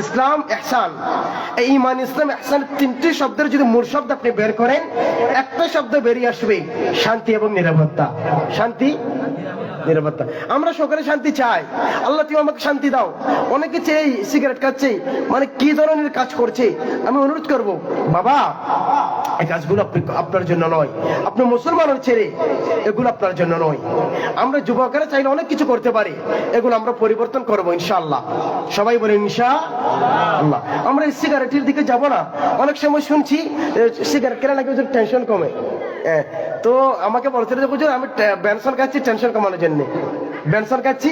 ইসলাম ইহসান, এই ঈমান ইসলাম ইহসান তিনটি শব্দের যদি মূল শব্দ আপনি বের করেন, একটা শব্দ বেরিয়ে আসবে শান্তি এবং নিরাপত্তা। শান্তি নিরাপত্তা। আমরা সকলে শান্তি চাই, আল্লাহ তুমি আমাকে শান্তি দাও। অনেকে চেয়ে সিগারেট খাচ্ছে, মানে কি ধরনের কাজ করছে। আমি অনুরোধ করব, বাবা এই কাজগুলো আপনার জন্য নয়, আপনি মুসলমানের ছেড়ে এগুলো আপনার জন্য নয়। আমরা যুবকেরা চাইলে অনেক কিছু করতে পারি, এগুলো আমরা পরিবর্তন করবো ইনশাআল্লাহ। সবাই বলে ইনশাআল্লাহ। আমরা এই সিগারেটের দিকে যাব না। অনেক সময় শুনছি সিগারেট কেনা নাকি ওদের টেনশন কমে। তো আমাকে বলতে বুঝুন, আমি বেনসন খাচ্ছি টেনশন কমানোর জন্য, বেনসন খাচ্ছি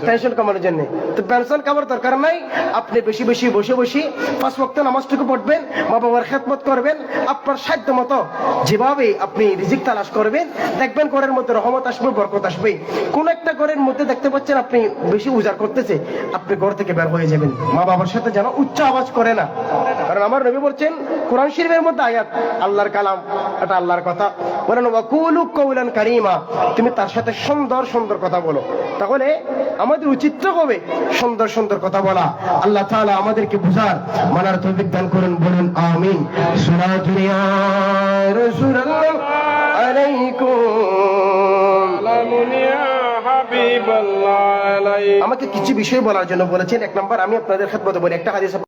টেনশন কমানোর জন্য। তো বেনসন খাবার দরকার নাই। আপনি বেশি বেশি বসে বসে 5 ওয়াক্ত নামাজটুকু পড়বেন, মা বাবার খেদমত করবেন, আপনার সাধ্য মতো যেভাবে আপনি রিজিক তালাশ করবেন, দেখবেন ঘরের মধ্যে রহমত আসবে, বরকত আসবে। কোন একটা ঘরের মধ্যে দেখতে পাচ্ছেন আপনি বেশি উজাড় করতেছে, আপনি ঘর থেকে বের হয়ে যাবেন। মা বাবার সাথে যেন উচ্চ আওয়াজ করে না, কারণ আমার নবী বলছেন কোরআন শরীফের মধ্যে আয়াত, আল্লাহর কালাম, এটা আল্লাহর কথা, বলেন ওয়াকুলু কওলান কারীমা, তুমি তার সাথে সুন্দর সুন্দর কথা বলো। তাহলে আমাদের উচিত হবে সুন্দর সুন্দর কথা বলা। আল্লাহ তাআলা আমাদেরকে বুঝার মানার তৌফিক দান করুন, বলুন আমিন। সালাতু ইয়া রাসূলুল্লাহ আলাইকুম, আমাকে কিছু বিষয় বলার জন্য বলেছেন। 1 নম্বর, আমি আপনাদের খেদমতে বলি একটা হাদিস।